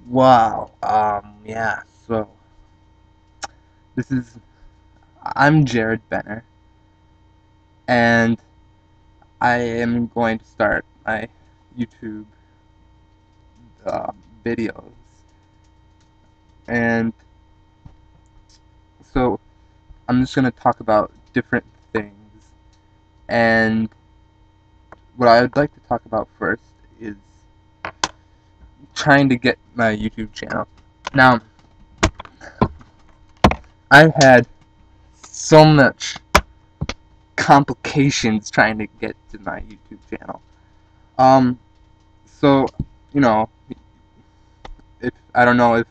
Wow. Yeah. So this is I'm Jared Benner, and I am going to start my YouTube uh, videos. And so I'm just gonna talk about different things. And what I would like to talk about first is trying to get my YouTube channel. Now, I've had so much complications trying to get to my YouTube channel. Um, so you know, if I don't know if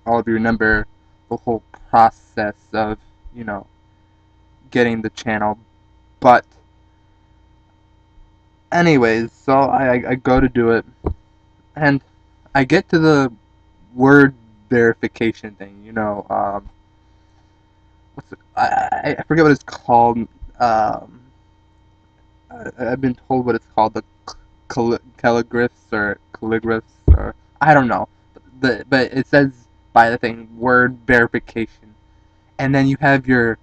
all of you remember the whole process of you know getting the channel, but anyways, so I go to do it, and I get to the word verification thing. I forget what it's called. I've been told what it's called, the calligraphs or calligraphs or I don't know, but it says by the thing word verification, and then you have your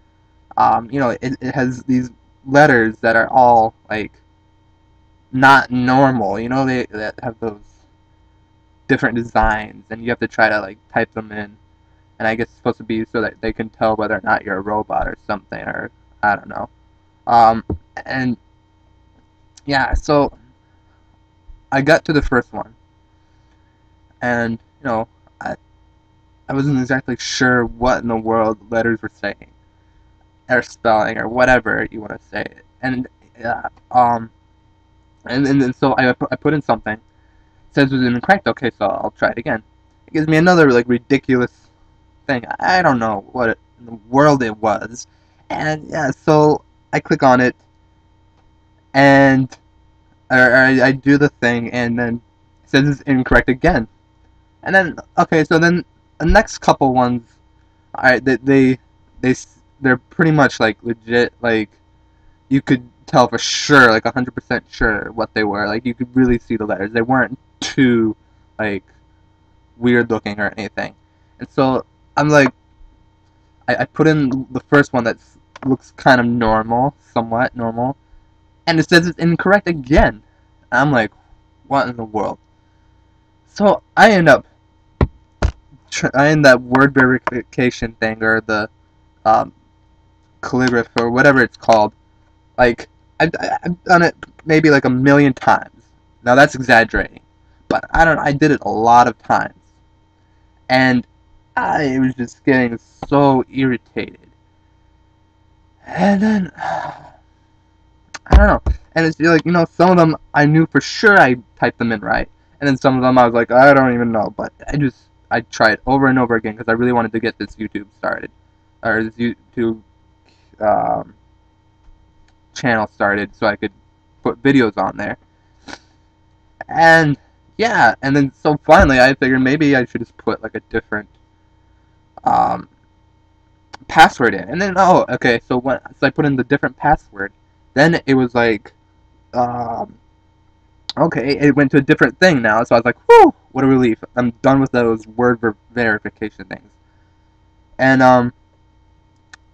it has these letters that are all like not normal. They that have those different designs, and you have to try to like type them in. And I guess it's supposed to be so that they can tell whether or not you're a robot or something, or I don't know. Um, and yeah, so I got to the first one, and I I wasn't exactly sure what in the world letters were saying or spelling or whatever you want to say, and yeah, and so I put in something. It says it was incorrect. Okay, so I'll try it again. It gives me another like ridiculous thing. I don't know what in the world it was, and yeah, so I click on it and I do the thing, and then it says it's incorrect again. And then okay, so then the next couple ones, alright, they they're pretty much like legit. Like you could tell for sure, like 100% sure what they were. Like you could really see the letters. They weren't too like weird looking or anything. And so I'm like, I put in the first one that looks kind of normal, somewhat normal, and it says it's incorrect again. I'm like, what in the world? So I end that word verification thing or the um, calligraph or whatever it's called. Like I've done it maybe like a million times. Now that's exaggerating, but I don't. I did it a lot of times, and I was just getting so irritated. And then I don't know. And it's like some of them I knew for sure I typed them in right, and then some of them I was like, I don't even know. But I tried over and over again because I really wanted to get this YouTube started, or this YouTube um, channel started, so I could put videos on there. And yeah, and then so finally I figured maybe I should just put like a different um, password in. And then okay, so I put in the different password, then it was like um, okay, it went to a different thing now. So I was like, whew, what a relief. I'm done with those word verification things. And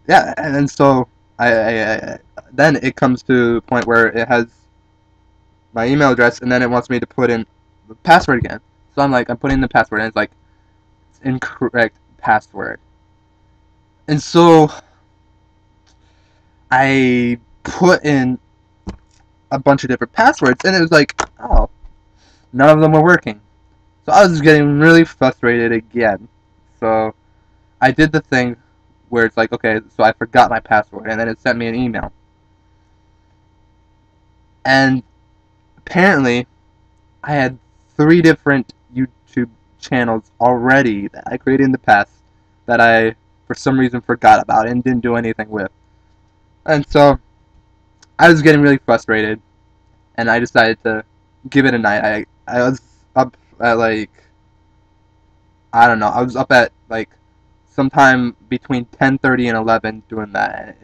yeah, and then so I then it comes to a point where it has my email address, and then it wants me to put in the password again. So I'm putting the password, and it's like it's incorrect password. And so I put in a bunch of different passwords, and it was like, oh, none of them were working. So I was getting really frustrated again. So I did the thing where it's like, okay, so I forgot my password, and then it sent me an email. And apparently, I had 3 different YouTube channels already that I created in the past that I, for some reason, forgot about and didn't do anything with. And so I was getting really frustrated, and I decided to give it a night. I was up at like I don't know. I was up at like sometime between 10:30 and 11 doing that.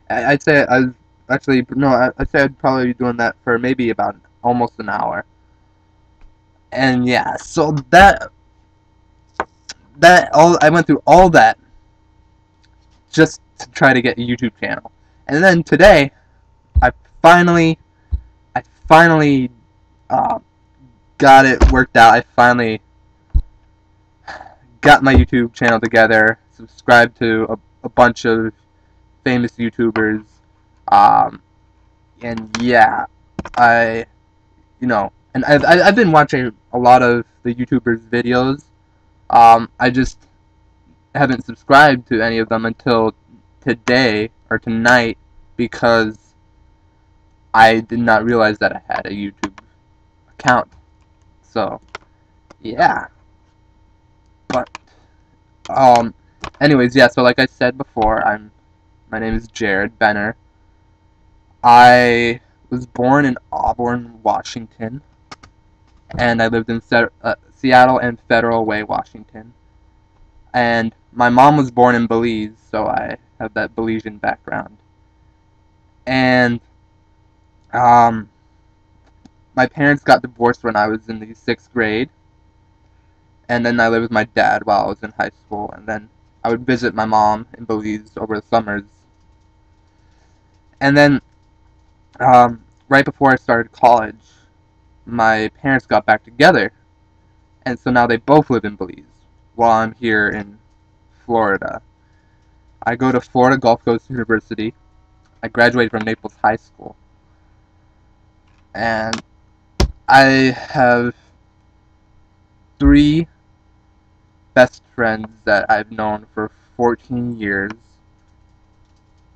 I'd say I was actually no. I'd say I'd probably be doing that for maybe about almost an hour. And yeah, so that I went through all that just to try to get a YouTube channel. And then today, I finally, I finally uh, got it worked out. I finally got my YouTube channel together, subscribed to a bunch of famous YouTubers, um, and yeah, I, and I've been watching a lot of the YouTubers' videos. I just haven't subscribed to any of them until today or tonight because I did not realize that I had a YouTube account. So, yeah. But, um, anyways, yeah, so like I said before, my name is Jared Benner. I was born in Auburn, Washington, and I lived in Seattle and Federal Way, Washington. And my mom was born in Belize, so I have that Belizean background. And um, my parents got divorced when I was in the 6th grade, and then I lived with my dad while I was in high school, and then I would visit my mom in Belize over the summers. And then right before I started college, my parents got back together, and so now they both live in Belize while I'm here in Florida. I go to Florida Gulf Coast University. I graduated from Naples High School, and I have 3 best friends that I've known for 14 years,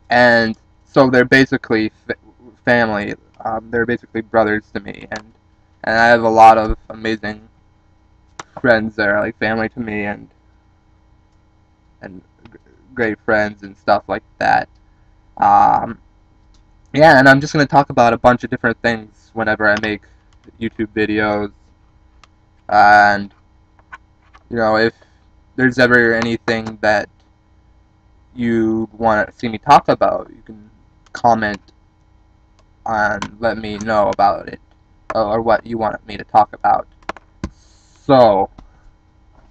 and so they're basically family. They're basically brothers to me, and I have a lot of amazing friends that are like family to me, and great friends and stuff like that. Um, yeah, and I'm just gonna talk about a bunch of different things whenever I make YouTube videos, and if there's ever anything that you want to see me talk about, you can comment and let me know about it, or what you want me to talk about. So,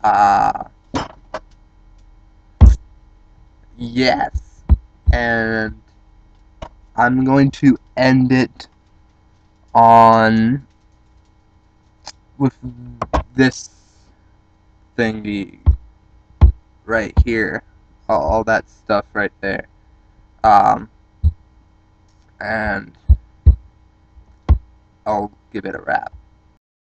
uh, yes, and I'm going to end it on with this thingy right here, all that stuff right there, um, and I'll give it a wrap.